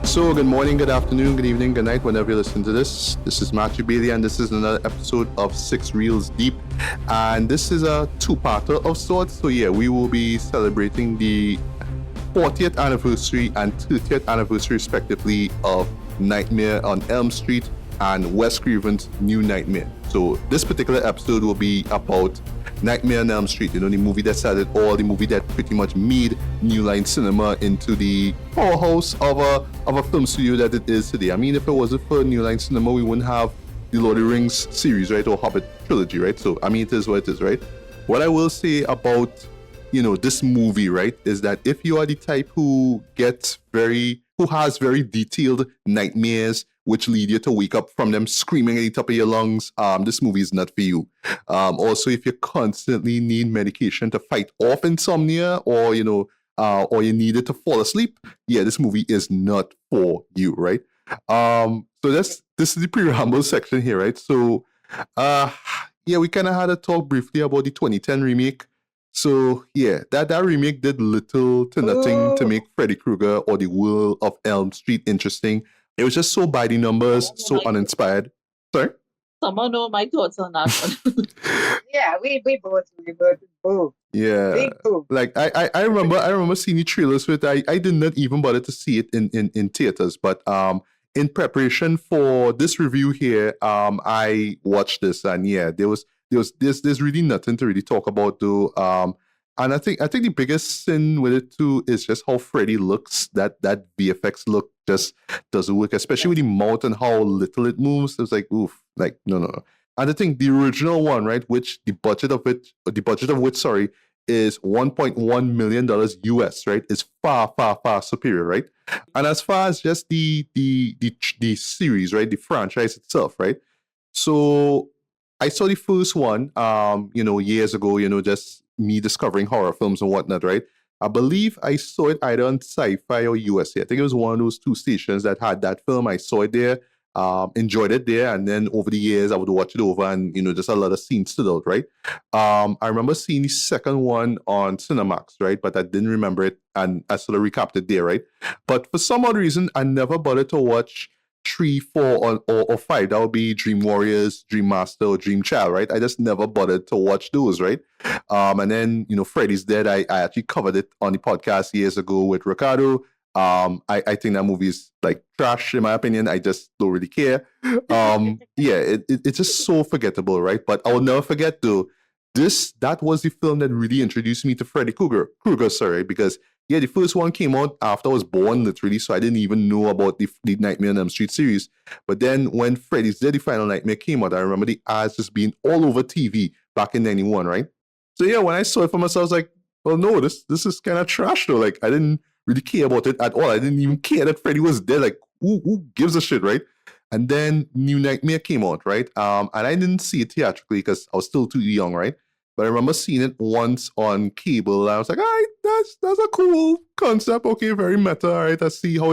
So, good morning, good afternoon, good evening, good night, whenever you listen to this. This is Matthew Bailey, and this is another episode of Six Reels Deep. And this is a two-parter of sorts. So, yeah, we will be celebrating the 40th anniversary and 30th anniversary, respectively, of Nightmare on Elm Street and Wes Craven's New Nightmare. So, this particular episode will be about Nightmare on Elm Street, the movie that started all, the movie that pretty much made New Line Cinema into the powerhouse of a film studio that it is today. I mean, if it wasn't for New Line Cinema, we wouldn't have the Lord of the Rings series, right, or Hobbit trilogy, right? So, I mean, it is what it is, right? What I will say about, this movie, right, is that if you are the type who has very detailed nightmares, which lead you to wake up from them screaming at the top of your lungs, this movie is not for you. Also, if you constantly need medication to fight off insomnia, or you need it to fall asleep, yeah, this movie is not for you, right? So this is the pre-ramble section here, right? So, we kind of had a talk briefly about the 2010 remake. So, yeah, that remake did little to nothing to make Freddy Krueger or the world of Elm Street interesting. It was just so by the numbers, so uninspired. Sorry? Someone know my thoughts on that one. Yeah, we both boo. Yeah. Big boo. Like I remember seeing the trailers for it. I did not even bother to see it in theaters, but in preparation for this review here, I watched this, and yeah, there's really nothing to really talk about though. And I think the biggest sin with it too is just how Freddy looks. That VFX look just doesn't work, especially with the mouth and how little it moves. It was like, oof, like no. And I think the original one, right, which the budget of which is $1.1 million US, right, is far superior, right? And as far as just the series, right, the franchise itself, right? So I saw the first one, years ago, just me discovering horror films and whatnot, right? I believe I saw it either on Sci-Fi or USA. I think it was one of those two stations that had that film. I saw it there, enjoyed it there, and then over the years I would watch it over, and just a lot of scenes stood out, right? I remember seeing the second one on Cinemax, right? But I didn't remember it, and I sort of recapped it there, right? But for some odd reason, I never bothered to watch 3, 4, or 5. That would be Dream Warriors, Dream Master, or Dream Child, right? I just never bothered to watch those, right? And then, Freddy's Dead, I actually covered it on the podcast years ago with Ricardo. I think that movie is like trash, in my opinion. I just don't really care. It's just so forgettable, right? But I will never forget, though, that was the film that really introduced me to Freddy Krueger, because the first one came out after I was born, literally, so I didn't even know about the Nightmare on Elm Street series. But then when Freddy's Dead, the Final Nightmare came out, I remember the ads just being all over TV back in 91, right? So yeah, when I saw it for myself, I was like, well, no, this is kind of trash though. Like, I didn't really care about it at all. I didn't even care that Freddy was dead. Like, who gives a shit, right? And then New Nightmare came out, right? And I didn't see it theatrically because I was still too young, right? But I remember seeing it once on cable, and I was like, all right, that's a cool concept. Okay, very meta, right? I see how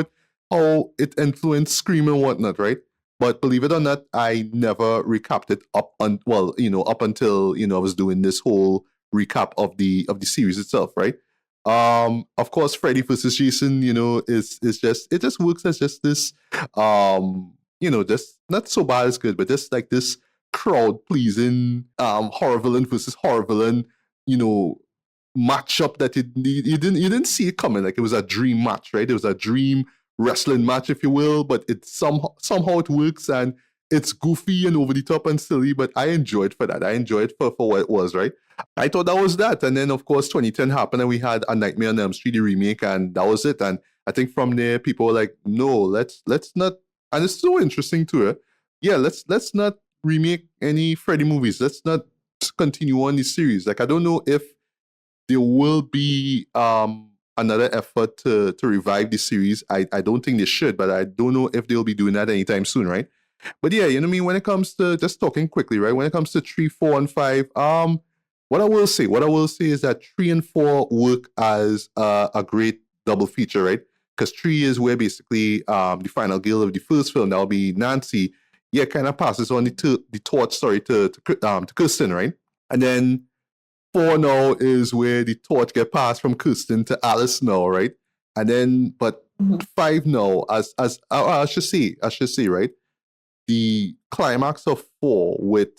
it influenced Scream and whatnot, right? But believe it or not, I never recapped it up until I was doing this whole recap of the series itself, right? Of course, Freddy versus Jason, is just, it just works as just this, just not so bad as good, but just like this crowd pleasing horror villain versus horror villain, matchup that you didn't see it coming. Like, it was a dream match, right? It was a dream wrestling match, if you will, but it somehow it works, and it's goofy and over the top and silly, but I enjoyed for that. I enjoyed for what it was, right? I thought that was that. And then, of course, 2010 happened, and we had A Nightmare on Elm Street, the remake, and that was it. And I think from there, people were like, no, let's not, and it's so interesting too. Yeah, let's not remake any Freddy movies. Let's not continue on this series. Like, I don't know if there will be another effort to revive the series. I don't think they should, but I don't know if they'll be doing that anytime soon, right? But yeah, you know what I mean? When it comes to, just talking quickly, right? When it comes to 3, 4, and 5, what I will say is that 3 and 4 work as a great double feature, right? Because 3 is where basically the final girl of the first film, that'll be Nancy, kind of passes on the torch, to Kirsten, right? And then 4 now is where the torch get passed from Kirsten to Alice now, right? And then, but 5 now, I should say, right? The climax of 4 with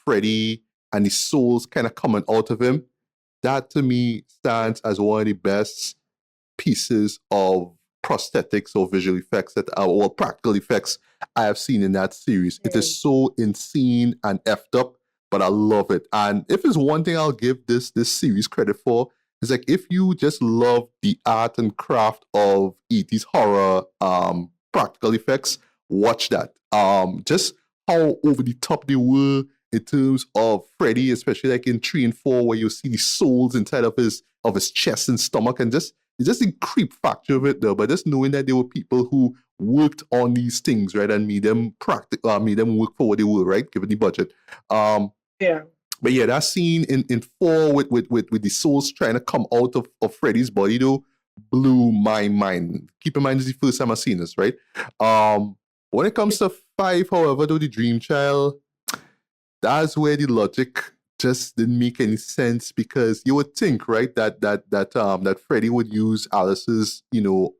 Freddy and the souls kind of coming out of him, that to me stands as one of the best pieces of prosthetics or visual effects or practical effects I have seen in that series. It is so insane and effed up, but I love it. And if there's one thing I'll give this series credit for, is like if you just love the art and craft of 80s horror practical effects, watch that. Just how over the top they were in terms of Freddy, especially like in 3 and 4, where you see the souls inside of his chest and stomach, and just it's just the creep factor of it though. But just knowing that there were people who worked on these things, right, and made them work for what they were, right, given the budget. Yeah. But yeah, that scene in 4 with the souls trying to come out of Freddy's body though blew my mind. Keep in mind, this is the first time I've seen this, right? When it comes to 5, however, though, the Dream Child, that's where the logic just didn't make any sense, because you would think, right, that Freddy would use Alice's,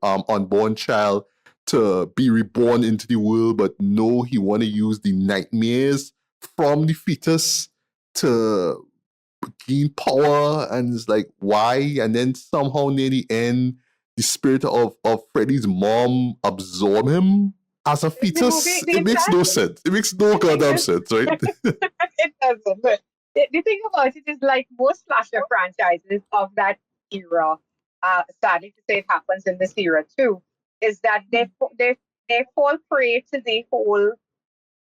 unborn child to be reborn into the world, but no, he want to use the nightmares from the fetus to gain power, and it's like, why? And then somehow near the end, the spirit of Freddy's mom absorb him as a fetus. It makes no sense. It makes no goddamn sense, right? It doesn't. But the thing about it is, like most slasher franchises of that era, sadly to say it happens in this era too, is that they fall prey to the whole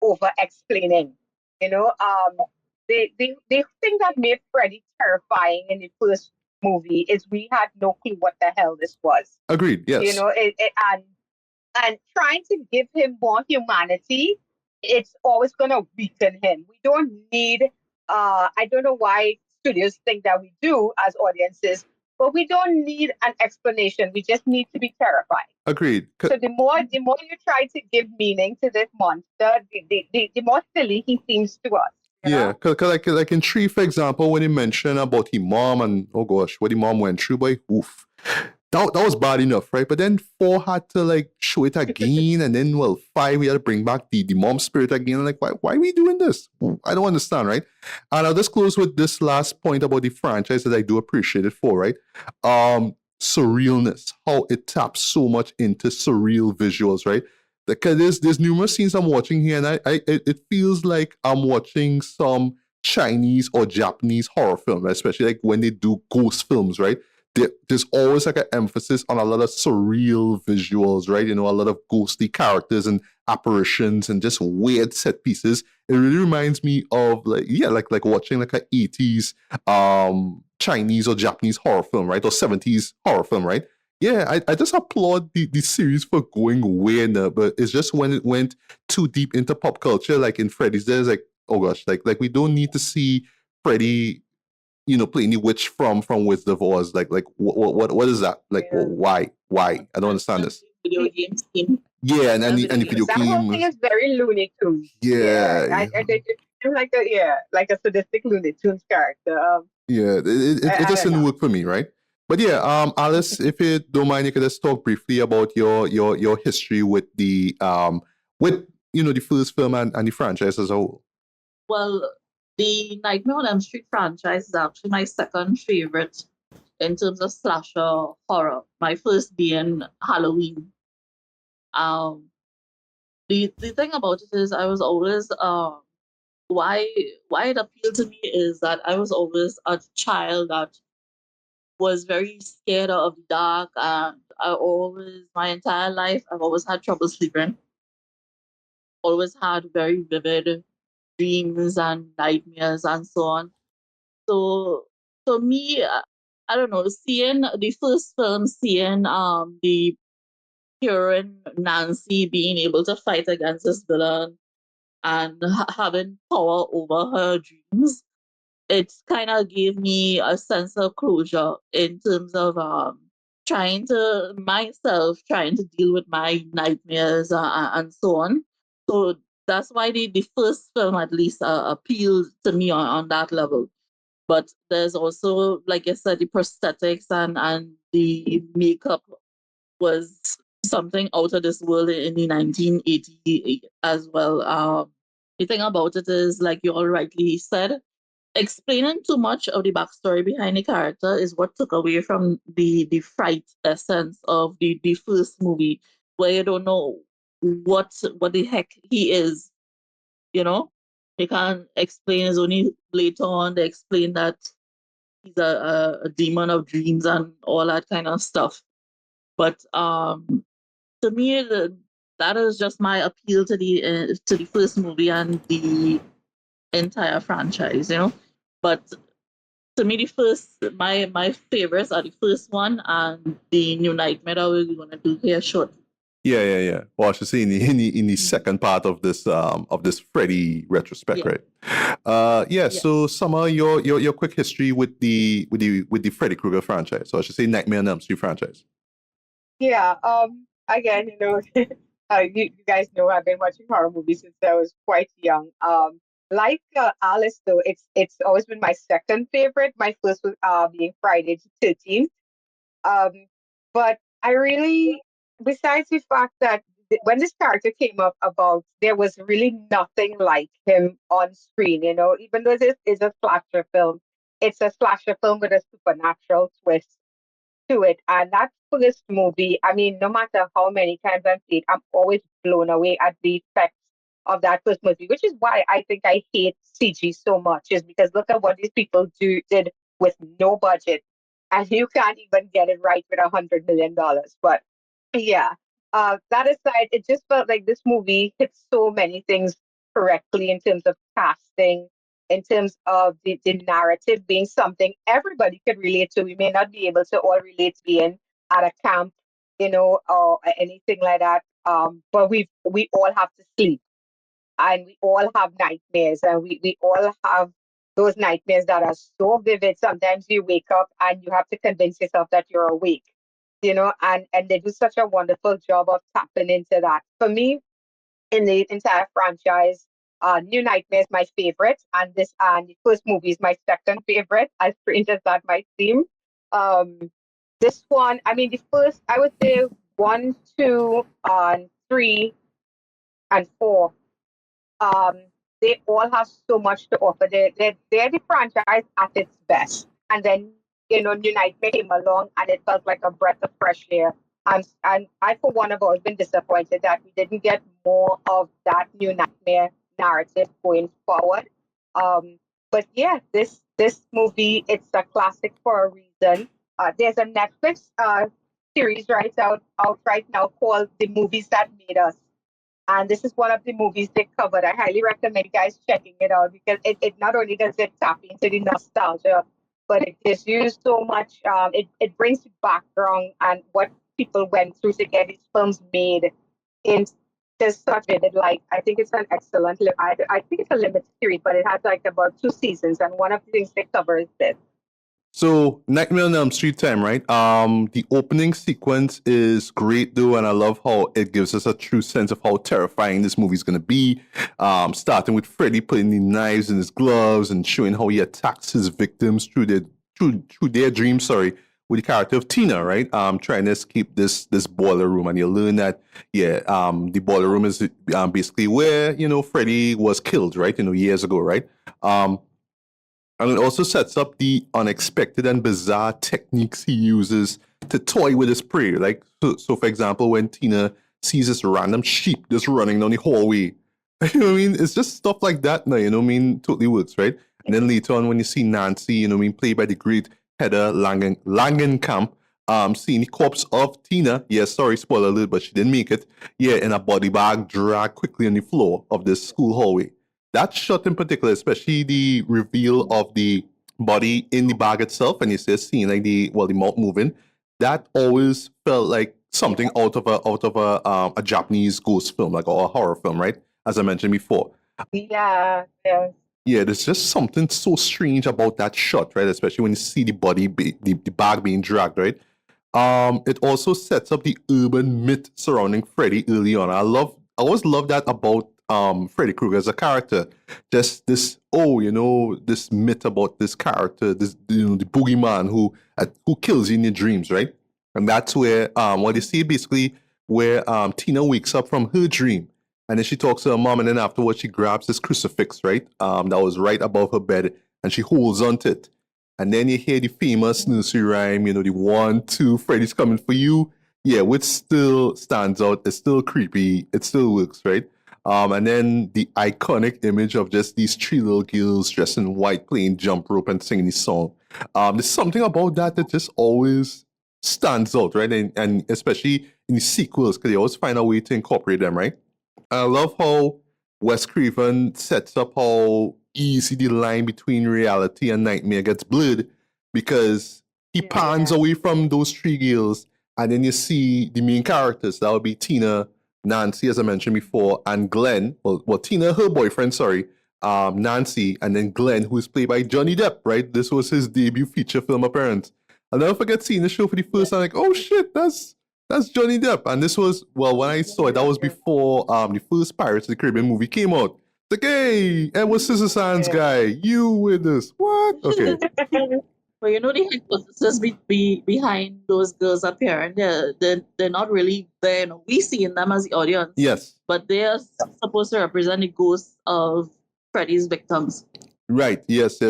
over explaining. The thing that made Freddy terrifying in the first movie is we had no clue what the hell this was. Agreed. Yes. And trying to give him more humanity, it's always going to weaken him. We don't need, I don't know why studios think that we do as audiences, but we don't need an explanation. We just need to be terrified. Agreed. So the more you try to give meaning to this monster, the more silly he seems to us. Yeah, because like in 3, for example, when he mentioned about his mom and, oh gosh, what the mom went through, boy, oof. That was bad enough, right? But then 4 had to like show it again, and then 5 we had to bring back the mom spirit again. Like, why are we doing this? I don't understand, right? And I'll just close with this last point about the franchise that I do appreciate it for, right? Surrealness, how it taps so much into surreal visuals, right? Because there's numerous scenes I'm watching here, and it feels like I'm watching some Chinese or Japanese horror film, especially like when they do ghost films, right? There's always like an emphasis on a lot of surreal visuals, right? A lot of ghostly characters and apparitions and just weird set pieces. It really reminds me of like watching like an 80s Chinese or Japanese horror film, right? Or 70s horror film, right? Yeah, I just applaud the series for going weird, but it's just when it went too deep into pop culture, like in Freddy's, there's like, oh gosh, like we don't need to see Freddy playing the witch from Wizard of Oz. Like what is that? Like, why? I don't understand this. Video game scheme. Yeah, and the video that whole thing game. is very Looney Tunes. Yeah. I feel like a sadistic Looney Tunes character. It just didn't work for me, right? But yeah, Alice, if you don't mind, you could just talk briefly about your history with the the first film and the franchise as a whole. Well, the Nightmare on Elm Street franchise is actually my second favorite in terms of slasher horror. My first being Halloween. The thing about it is I was always why it appealed to me is that I was always a child that was very scared of the dark, and my entire life I've always had trouble sleeping. Always had very vivid dreams and nightmares and so on. So for me, I don't know, seeing the first film, seeing the heroine Nancy being able to fight against this villain and having power over her dreams, it kind of gave me a sense of closure in terms of trying to deal with my nightmares and so on. So that's why the first film at least appealed to me on that level. But there's also, like I said, the prosthetics and the makeup was something out of this world in the 1980 as well. The thing about it is, like you all rightly said, explaining too much of the backstory behind the character is what took away from the fright essence of the first movie, where you don't know what the heck he is, you know? They can't explain, it's only later on they explain that he's a demon of dreams and all that kind of stuff. But to me, that is just my appeal to the first movie and the entire franchise, you know. But to me, the first my favorites are the first one and the New Nightmare that we're gonna do here shortly. Yeah. Well, I should say in the second part of this Freddy retrospect, Yeah. right? Yes. So Summer, your quick history with the Freddy Krueger franchise. So I should say Nightmare on Elm Street franchise. Yeah. Again, you guys know I've been watching horror movies since I was quite young. Like Alice, though, it's always been my second favorite. My first was being Friday the 13th. But I really, besides the fact that when this character came up about, there was really nothing like him on screen. Even though this is a slasher film, it's a slasher film with a supernatural twist to it. And that first movie, I mean, no matter how many times I've seen it, I'm always blown away at the effects of that first movie, which is why I think I hate CG so much, is because look at what these people did with no budget. And you can't even get it right with $100 million. But yeah, that aside, it just felt like this movie hit so many things correctly in terms of casting, in terms of the narrative being something everybody could relate to. We may not be able to all relate to being at a camp, or anything like that. But we all have to sleep, and we all have nightmares, and we all have those nightmares that are so vivid. Sometimes you wake up and you have to convince yourself that you're awake, and they do such a wonderful job of tapping into that. For me, in the entire franchise, New Nightmare is my favorite, and the first movie is my second favorite, as strange as that might seem. Um, this one, I mean, the first, I would say one, two, three, and four. Um, they all have so much to offer. They're the franchise at its best. And then, New Nightmare came along and it felt like a breath of fresh air. And I, for one, have always been disappointed that we didn't get more of that New Nightmare narrative going forward. But yeah, this movie, it's a classic for a reason. There's a Netflix series out right now called The Movies That Made Us. And this is one of the movies they covered. I highly recommend you guys checking it out, because it not only does it tap into the nostalgia, but it gives you so much. It brings the background and what people went through to get these films made in just such vivid light. I think it's an excellent. I think it's a limited series, but it has like about 2 seasons, and one of the things they cover is this. So Nightmare on Elm Street time, right? The opening sequence is great though, and I love how it gives us a true sense of how terrifying this movie's gonna be. Starting with Freddy putting the knives in his gloves and showing how he attacks his victims through their dreams, sorry, with the character of Tina, right? Trying to escape this boiler room, and you learn that the boiler room is basically where Freddy was killed, right? Years ago, right? And it also sets up the unexpected and bizarre techniques he uses to toy with his prey. Like, so for example, when Tina sees this random sheep just running down the hallway, you know what I mean? It's just stuff like that now, you know what I mean? Totally works, right? And then later on, when you see Nancy, you know what I mean, played by the great Heather Langenkamp, seeing the corpse of Tina, yes, sorry, spoiler alert, but she didn't make it, in a body bag dragged quickly on the floor of this school hallway. That shot in particular, especially the reveal of the body in the bag itself, and you see seeing like the mouth moving, that always felt like something out of a Japanese ghost film, like, or a horror film, right? As I mentioned before. Yeah. Yeah, there's just something so strange about that shot, right? Especially when you see the body, the bag being dragged, right? It also sets up the urban myth surrounding Freddy early on. I always love that about Freddy Krueger as a character. Just this, this myth about this character, this the boogeyman who kills you in your dreams, right? And that's where what you see basically where Tina wakes up from her dream. And then she talks to her mom, and then afterwards she grabs this crucifix, right? That was right above her bed, and she holds onto it. And then you hear the famous nursery rhyme, you know, the 1, 2, Freddy's coming for you. Yeah, which still stands out. It's still creepy. It still works, right? And then the iconic image of just these 3 little girls dressed in white playing jump rope and singing this song. There's something about that just always stands out, right? And especially in the sequels, because they always find a way to incorporate them, right? I love how Wes Craven sets up how easy the line between reality and nightmare gets blurred, because he pans away from those 3 girls, and then you see the main characters. That would be Tina, Nancy, as I mentioned before, and Glenn. Well, Tina, her boyfriend, sorry, Nancy, and then Glenn, who is played by Johnny Depp, right? This was his debut feature film appearance. I'll never forget seeing the show for the first time, like, oh shit, that's Johnny Depp. And this was, well, when I saw it, that was before the first Pirates of the Caribbean movie came out. It's like, hey, Edward Scissorhands guy, you with us. What? Okay. Well, you know, the hypothesis behind those girls appearing, they're not really there. You know, we seeing them as the audience. Yes. But they are supposed to represent the ghosts of Freddy's victims. Right. Yes.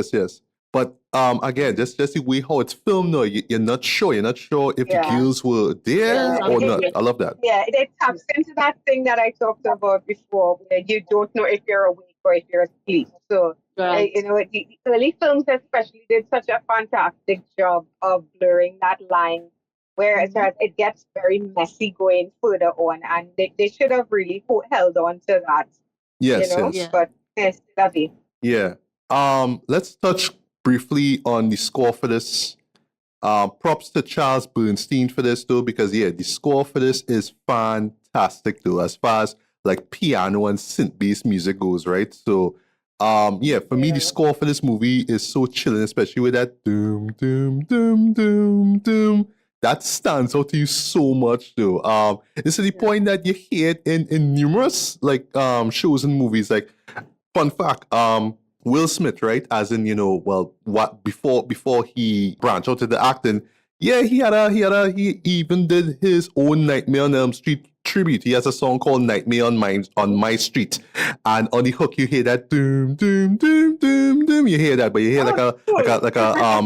But again, just the way how it's filmed now, you're not sure. You're not sure if the girls were there or not. I love that. Yeah, it taps into that thing that I talked about before, where you don't know if you're awake or if you're asleep. So, you know, the early films especially did such a fantastic job of blurring that line, where it gets very messy going further on, and they should have really held on to that. Yes, you know? yes. But yes, lovely. Yeah. Let's touch briefly on the score for this. Props to Charles Bernstein for this though, because the score for this is fantastic though, as far as like piano and synth-based music goes, right? So for me the score for this movie is so chilling, especially with that doom doom doom doom doom. That stands out to you so much though. It's to the point that you hear it in numerous like shows and movies. Like, fun fact, Will Smith, right? As in, you know, well, what before he branched out to the acting, he even did his own Nightmare on Elm Street tribute. He has a song called Nightmare on My Street, and on the hook you hear that doom doom doom doom doom. You hear that, but you hear like a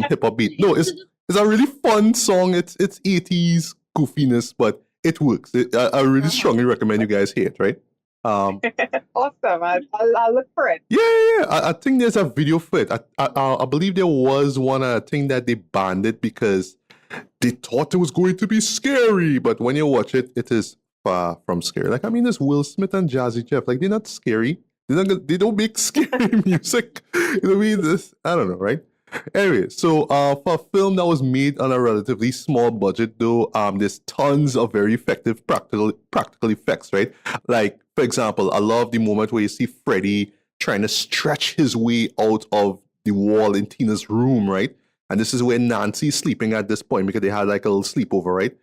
hip hop beat. No, it's a really fun song. It's 80s goofiness, but it works. I really strongly recommend you guys hear it, right? Awesome. I'll look for it. Yeah. I think there's a video for it. I believe there was one. I think that they banned it because they thought it was going to be scary. But when you watch it, it is far from scary. Like, I mean, there's Will Smith and Jazzy Jeff. Like, they're not scary. They don't make scary music. You know what I mean? I don't know, right? Anyway, so for a film that was made on a relatively small budget, though, there's tons of very effective practical effects, right? Like, for example, I love the moment where you see Freddy trying to stretch his way out of the wall in Tina's room, right? And this is where Nancy's sleeping at this point because they had like a little sleepover, right?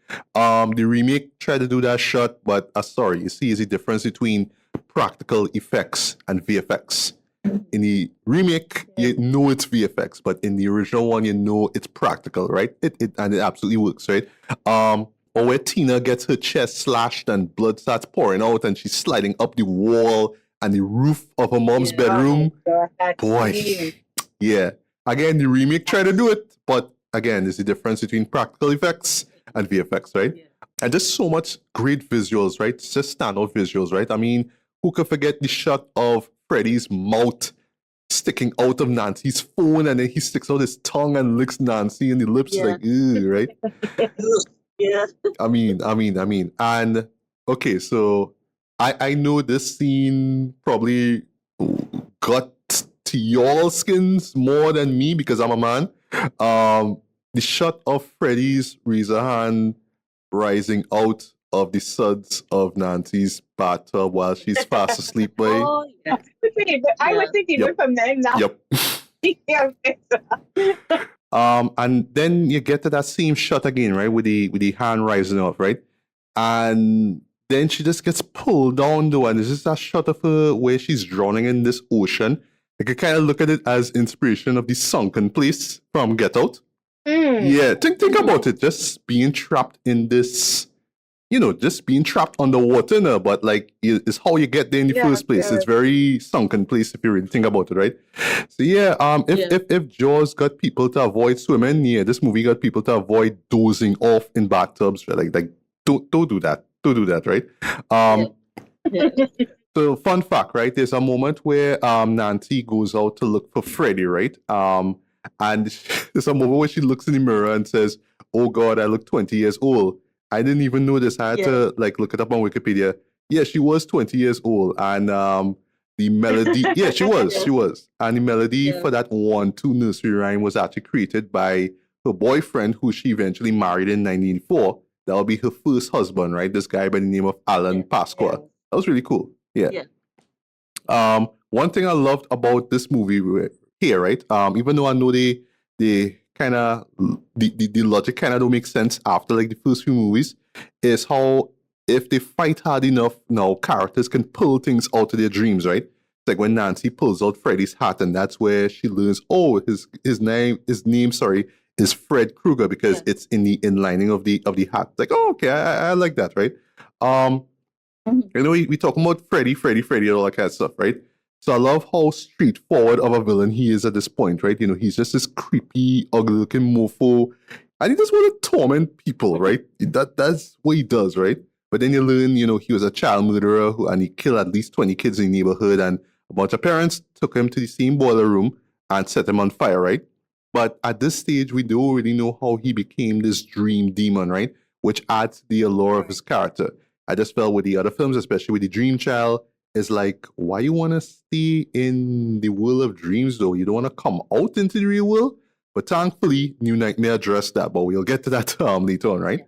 The remake tried to do that shot, but sorry, you see, is the difference between practical effects and VFX. In the remake, you know it's VFX, but in the original one, you know it's practical, right? It absolutely works, right? Or where Tina gets her chest slashed and blood starts pouring out, and she's sliding up the wall and the roof of her mom's bedroom. Boy, yeah. Again, the remake tried to do it, but again, there's the difference between practical effects and VFX, right? Yeah. And there's so much great visuals, right? It's just standout visuals, right? I mean, who could forget the shot of Freddy's mouth sticking out of Nancy's phone, and then he sticks out his tongue and licks Nancy in the lips, like, ew, right? Yeah. I mean. And okay, so I know this scene probably got to your skins more than me because I'm a man. The shot of Freddy's razor hand rising out of the suds of Nancy's bathtub while she's fast asleep. Oh, yeah. I was thinking from them now. Yep. And then you get to that same shot again, right? With the hand rising up, right? And then she just gets pulled down though, and this is that shot of her where she's drowning in this ocean. You can kind of look at it as inspiration of the sunken place from Get Out. Yeah, think Mhm. about it. Just being trapped in this, just being trapped underwater now, but like it's how you get there in the Yes, first place. It's yes. very sunken place if you really think about it, right? So yeah, if Yeah. if Jaws got people to avoid swimming, yeah, this movie got people to avoid dozing off in bathtubs. Like don't do that. Don't do that, right? Yeah. Um, Yeah. so fun fact, right? There's a moment where Nancy goes out to look for Freddy, right? And there's a moment where she looks in the mirror and says, "Oh God, I look 20 years old." I didn't even know this. I had Yeah. to like look it up on Wikipedia. Yeah, she was 20 years old, and the melody. Yeah, she was. Yeah. She was, and the melody Yeah. for that 1-2 nursery rhyme was actually created by her boyfriend, who she eventually married in 1904. That will be her first husband, right? This guy by the name of Alan Yeah. Pasqua. Yes. That was really cool. Yeah. Yeah. One thing I loved about this movie here, right? Even though I know they kind of the logic kind of don't make sense after like the first few movies, is how if they fight hard enough, now characters can pull things out of their dreams, right? It's like when Nancy pulls out Freddy's hat, and that's where she learns, oh, his name, sorry, is Fred Krueger because Yeah. it's in the inlining of the hat. It's like, oh, okay, I like that, right? Um, Mhm. we talking about Freddy, all that kind of stuff, right? So I love how straightforward of a villain he is at this point, right? He's just this creepy, ugly-looking mofo, and he just want to torment people, right? That's what he does, right? But then you learn, he was a child murderer and he killed at least 20 kids in the neighborhood, and a bunch of parents took him to the same boiler room and set him on fire, right? But at this stage, we don't really know how he became this dream demon, right? Which adds to the allure of his character. I just felt with the other films, especially with the Dream Child, is like, why you want to stay in the world of dreams though? You don't want to come out into the real world? But thankfully, New Nightmare addressed that, but we'll get to that later on, right?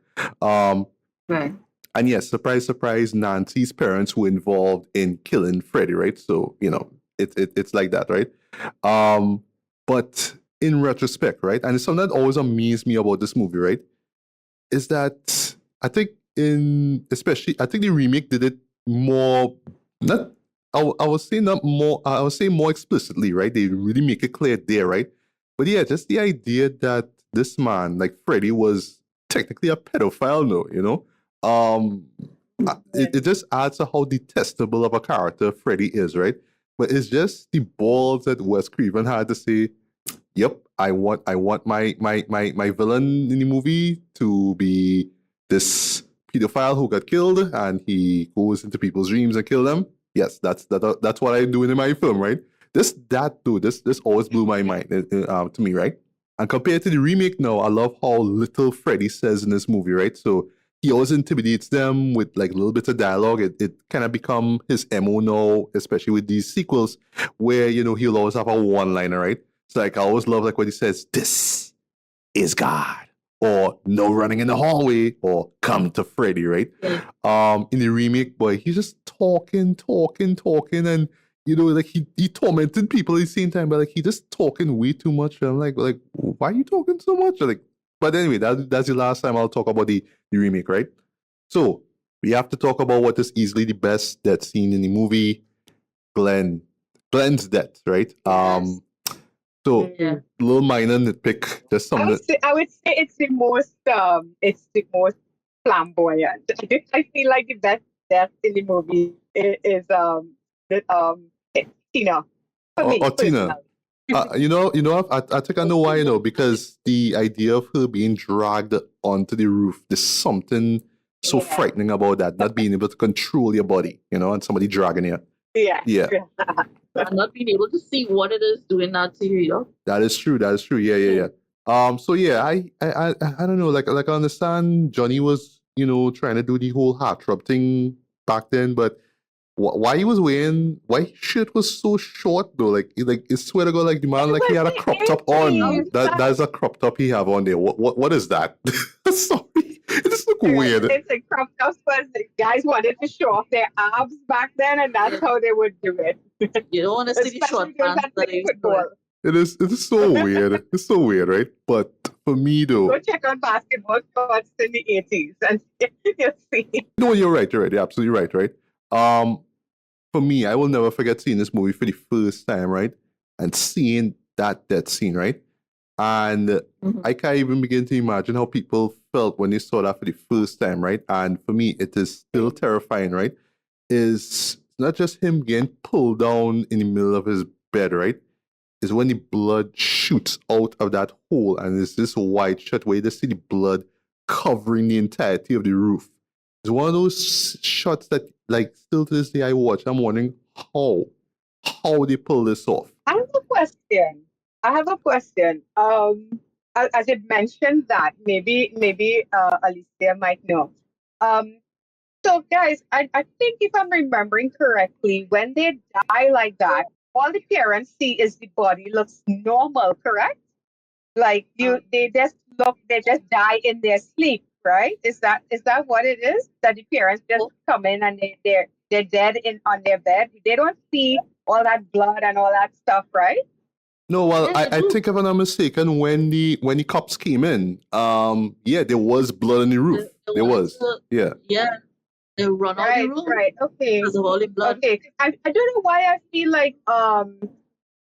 Right. And yes, surprise, surprise, Nancy's parents were involved in killing Freddy, right? So, it's like that, right? But in retrospect, right? And it's something that always amazed me about this movie, right? Is that I think I think the remake did it more, not, I was saying not more, I was saying more explicitly, right? They really make it clear there, right? But yeah, just the idea that this man, like Freddy, was technically a pedophile, no, it just adds to how detestable of a character Freddy is, right? But it's just the balls that Wes Craven had to say, yep, I want my villain in the movie to be this pedophile who got killed and he goes into people's dreams and kill them. Yes, that's what I'm doing in my film, right? This always blew my mind to me, right? And compared to the remake now, I love how little Freddy says in this movie, right? So he always intimidates them with like little bits of dialogue. It kind of become his MO now, especially with these sequels, where he'll always have a one-liner, right? It's like I always love like what he says, "This is God," or "No running in the hallway," or "Come to Freddy," right? Yeah. In the remake, boy, he's just talking, and like he tormented people at the same time, but like he just talking way too much. And I'm like, why are you talking so much? Like, but anyway, that's the last time I'll talk about the remake, right? So we have to talk about what is easily the best death scene in the movie, Glenn's death, right? Yes. So Yeah. little minor nitpick, just I something would say it's the most flamboyant. I feel like the best death in the movie it's Tina for me or Tina. personally. I think I know why, because the idea of her being dragged onto the roof, there's something so Yeah. frightening about that, not being able to control your body, and somebody dragging you. Yeah. Yeah, And not being able to see what it is doing that to you. that is true. Yeah. So yeah, I don't know, like I understand Johnny was, trying to do the whole heartthrob thing back then, but why his shirt was so short though? Like I swear to God, like the man, like he had a crop top on. That's a crop top he have on there. What is that? Sorry, it just look weird. It's a crop top was the guys wanted to show off their abs back then, and that's how they would do it. You don't want to see the Especially short those pants that that play they used to wear. football. It is so weird. It's so weird, right? But for me though, Go check out basketball shorts in the 80s and you'll see. no, you're right. You're absolutely right. For me, I will never forget seeing this movie for the first time, right? And seeing that scene, right? And Mhm. I can't even begin to imagine how people felt when they saw that for the first time, right? And for me, it is still terrifying, right? Is not just him getting pulled down in the middle of his bed, right? Is when the blood shoots out of that hole and it's this wide shot where you just see the blood covering the entirety of the roof. It's one of those shots that, like, still to this day I watch. I'm wondering how they pull this off. I have a question. As it mentioned that, maybe Alicia might know. Um, so guys, I think if I'm remembering correctly, when they die like that, all the parents see is the body looks normal, correct? Like they just die in their sleep, right? Is that what it is? That the parents just come in and they're dead in on their bed. They don't see all that blood and all that stuff, right? No, well, Yeah, they I do. think if I'm not mistaken, when the cops came in, yeah, there was blood on the roof. They There wanted was. to, Yeah. yeah, they run out the room Right. Okay. because of all the blood. Okay. I don't know why I feel like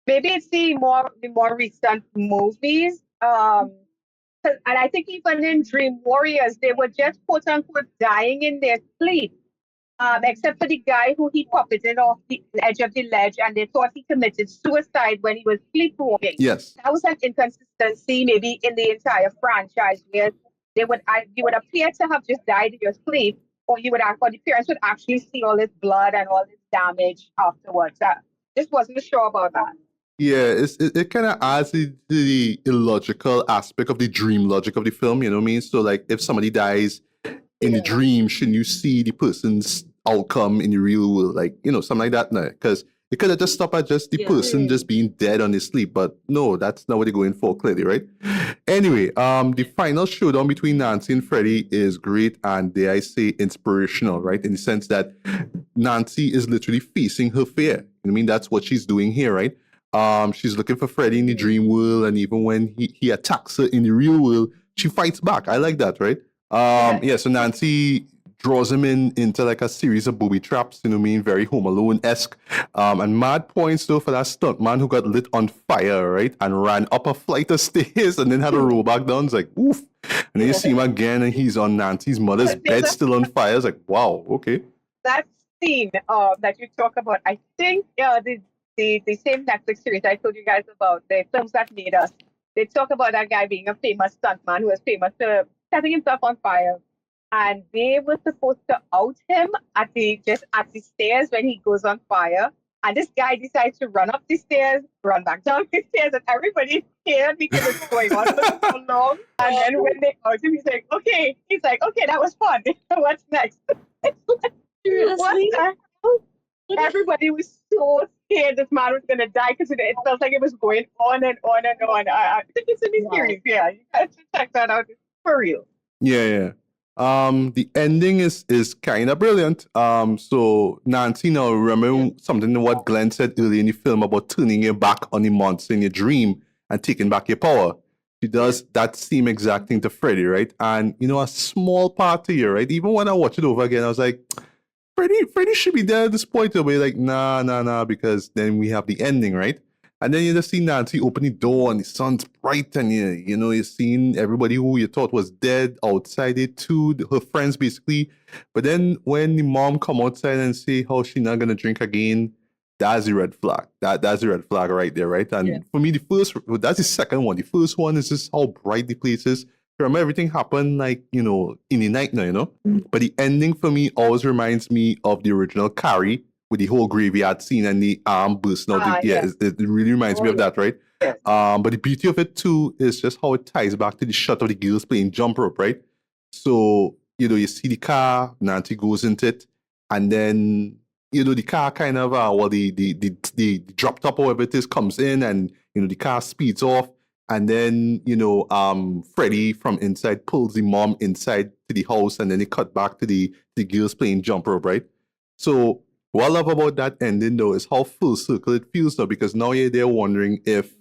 maybe it's the more recent movies. And I think even in Dream Warriors, they were just quote unquote dying in their sleep. Except for the guy who he puppeted off the edge of the ledge, and they thought he committed suicide when he was sleepwalking. Yes. That was an inconsistency, maybe in the entire franchise, where you would appear to have just died in your sleep, or or the parents would actually see all this blood and all this damage afterwards. I just wasn't sure about that. Yeah, it kind of adds to the illogical aspect of the dream logic of the film, you know what I mean? So, like, if somebody dies in the dream, shouldn't you see the person's outcome in the real world? Like, you know, something like that. No, because it could have just stopped at just the Yeah. person just being dead on his sleep. But no, that's not what they're going for, clearly, right? Anyway, the final showdown between Nancy and Freddy is great and, dare I say, inspirational, right? In the sense that Nancy is literally facing her fear. You know what I mean? That's what she's doing here, right? She's looking for Freddy in the dream world, and even when he attacks her in the real world, she fights back. I like that, right? Yeah, so Nancy draws him into like a series of booby traps, you know what I mean? Very Home Alone-esque. And mad points though for that stuntman who got lit on fire, right? And ran up a flight of stairs and then had to roll back down. It's like, oof. And then you see him again and he's on Nancy's mother's bed still on fire. It's like, wow, okay. That scene that you talk about, I think the same Netflix series I told you guys about, the films that made us, they talk about that guy being a famous stuntman who was famous for setting himself on fire. And they were supposed to out him at the stairs when he goes on fire. And this guy decides to run up the stairs, run back down the stairs, and everybody's scared because it's going on for so long. And then when they out him, he's like, okay, that was fun. What's next? Seriously? What the hell? Everybody was so scared this man was gonna die because it felt like it was going on and on and on. I think it's in the series. Yeah, you guys should check that out. It's for real. Yeah. The ending is kind of brilliant. So Nancy, now remember something what Glenn said earlier in the film about turning your back on the monster in your dream and taking back your power. She does that same exact thing to Freddy, right? And you know, a small part here, right? Even when I watch it over again, I was like, Freddy should be dead at this point. But like, nah, because then we have the ending, right? And then you just see Nancy open the door and the sun's bright and you know, you're seeing everybody who you thought was dead outside it too, her friends basically. But then when the mom come outside and say how she not gonna drink again, that's the red flag. That's the red flag right there, right? And for me, that's the second one. The first one is just how bright the place is. Remember, everything happened like, you know, in the night now, you know? But the ending for me always reminds me of the original Carrie, with the whole graveyard scene and the arm bursting out. It really reminds me of that, right? Yes. But the beauty of it too is just how it ties back to the shot of the girls playing jump rope, right? So, you know, you see the car, Nancy goes into it, and then, you know, the car kind of, the drop top or whatever it is comes in, and, you know, the car speeds off, and then, you know, Freddy from inside pulls the mom inside to the house, and then they cut back to the girls playing jump rope, right? So, what I love about that ending though is how full circle it feels now, because now you're there wondering if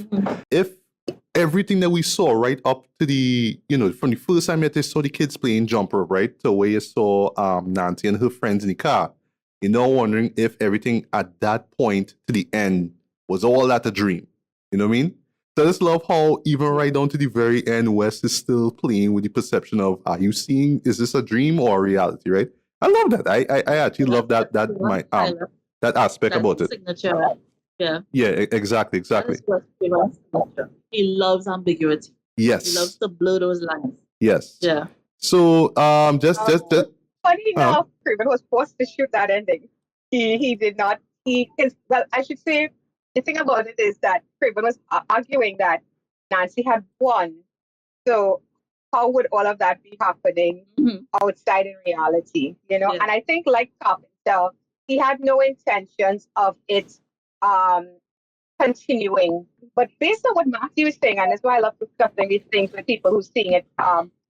everything that we saw right up to the, you know, from the first time that you saw the kids playing jump rope, right, to where you saw Nancy and her friends in the car, you're now wondering if everything at that point to the end was all that a dream. You know what I mean? So I just love how even right down to the very end, Wes is still playing with the perception of, are you seeing, is this a dream or a reality, right? I love that. I actually love that aspect That's about his it. signature. Yeah, Yeah, exactly. that is Wes Craven's signature. He loves ambiguity. He loves Yes. to blur those lines. Yes. Yeah. So just Funny enough, Craven was forced to shoot that ending. He did not. Well, I should say the thing about it is that Craven was arguing that Nancy had won. So how would all of that be happening outside in reality? You know, Yeah. and I think like Carpenter, he had no intentions of it um continuing. But based on what Matthew is saying, and that's why I love discussing these things with people who's seeing it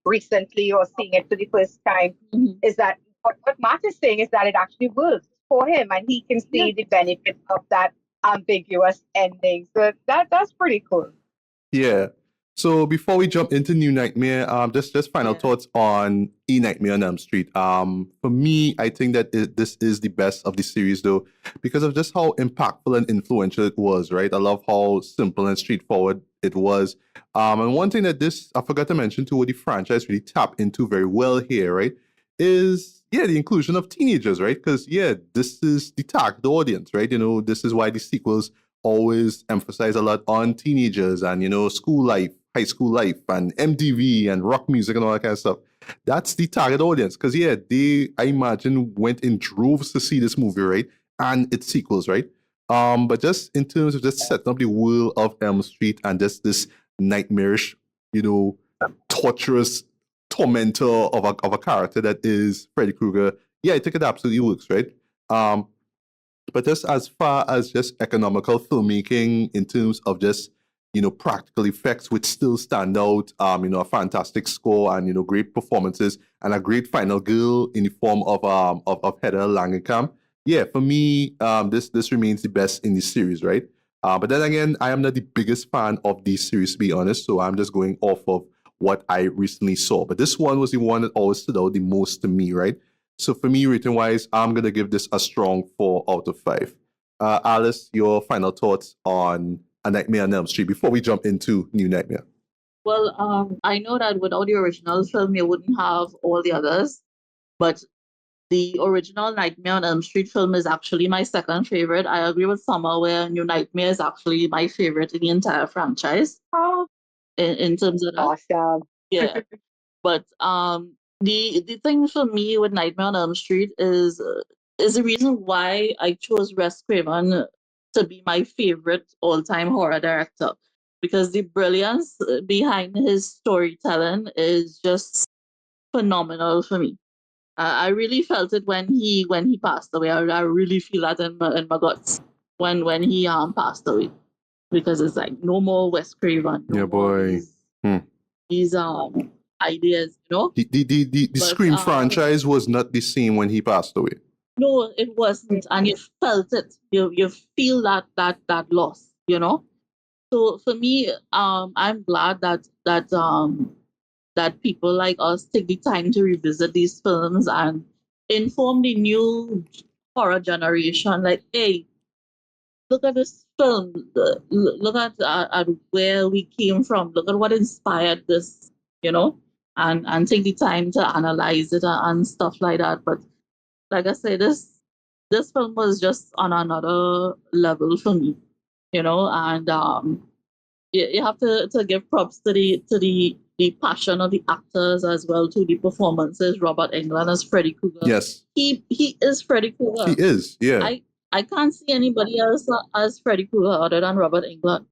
recently or seeing it for the first time, is that what Matt is saying is that it actually works for him and he can see the benefit of that ambiguous ending. So that's pretty cool. Yeah. So before we jump into New Nightmare, just final thoughts on A Nightmare on Elm Street. For me, I think that this is the best of the series, though, because of just how impactful and influential it was. Right, I love how simple and straightforward it was. And one thing that I forgot to mention too, what the franchise really tapped into very well here, right, is the inclusion of teenagers, right? Because this is the target audience, right? You know, this is why the sequels always emphasize a lot on teenagers and, school life, high school life, and MTV and rock music and all that kind of stuff. That's the target audience. Because, they, I imagine, went in droves to see this movie, right? And its sequels, right? But just in terms of just setting up the world of Elm Street and just this nightmarish, torturous tormentor of a character that is Freddy Krueger, I think it absolutely works, right? But just as far as just economical filmmaking in terms of just, practical effects which still stand out, a fantastic score and, great performances and a great final girl in the form of Heather Langenkamp. Yeah, for me, this remains the best in the series, right? But then again, I am not the biggest fan of the series, to be honest, so I'm just going off of what I recently saw. But this one was the one that always stood out the most to me, right? So for me, rating-wise, I'm going to give this a strong 4 out of 5. Alice, your final thoughts on A Nightmare on Elm Street before we jump into New Nightmare? Well, I know that without the original film, you wouldn't have all the others, but the original Nightmare on Elm Street film is actually my second favorite. I agree with Summer where New Nightmare is actually my favorite in the entire franchise. In terms of that. Awesome. Yeah. But the thing for me with Nightmare on Elm Street is the reason why I chose Wes Craven to be my favorite all-time horror director, because the brilliance behind his storytelling is just phenomenal for me. I really felt it when he passed away. I really feel that in my guts when he passed away, because it's like no more Wes Craven. No boy. These ideas, The But, Scream franchise was not the same when he passed away. No, it wasn't, and you felt it. You feel that loss, So for me, I'm glad that people like us take the time to revisit these films and inform the new horror generation. Like, hey, look at this film. Look at where we came from. Look at what inspired this, and take the time to analyze it and stuff like that. But like I say, this film was just on another level for me, and you have to give props to the passion of the actors as well, to the performances. Robert Englund as Freddy Krueger. Yes. He is Freddy Krueger. He is, yeah. I can't see anybody else as Freddy Krueger other than Robert Englund.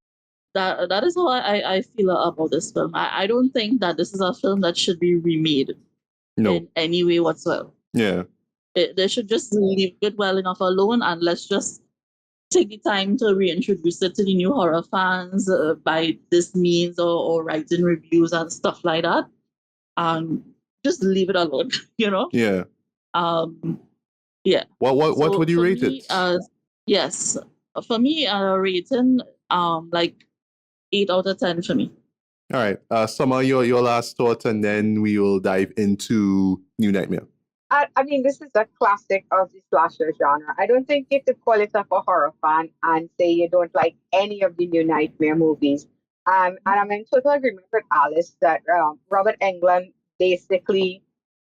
That is how I feel about this film. I don't think that this is a film that should be remade in any way whatsoever. Yeah. They should just leave it well enough alone, and let's just take the time to reintroduce it to the new horror fans by this means, or writing reviews and stuff like that. Just leave it alone, Yeah. Yeah. What would you rate it? Yes, for me, rating like 8 out of 10 for me. All right, Summer, your last thoughts, and then we will dive into New Nightmare. I mean, this is a classic of the slasher genre. I don't think you could call yourself a horror fan and say you don't like any of the new Nightmare movies. And I'm in total agreement with Alice that Robert Englund basically,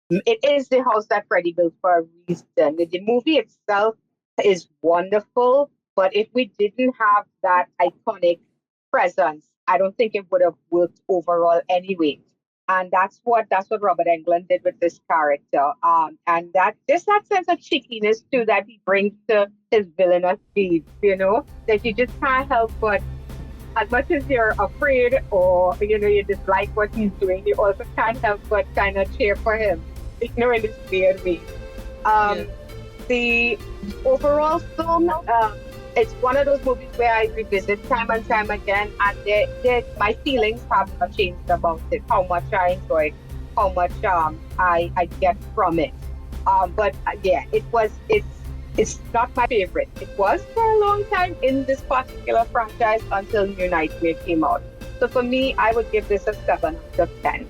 it is the house that Freddy built for a reason. The movie itself is wonderful, but if we didn't have that iconic presence, I don't think it would have worked overall anyway. And that's what Robert Englund did with this character. And that just that sense of cheekiness too that he brings to his villainous deeds, that you just can't help but, as much as you're afraid or you dislike what he's doing, you also can't help but kind of cheer for him, in this weird way. The overall film, it's one of those movies where I revisit time and time again, and my feelings have not changed about it. How much I enjoy it, how much I get from it. But yeah, it's not my favorite. It was for a long time in this particular franchise until New Nightmare came out. So for me, I would give this a 7 out of 10.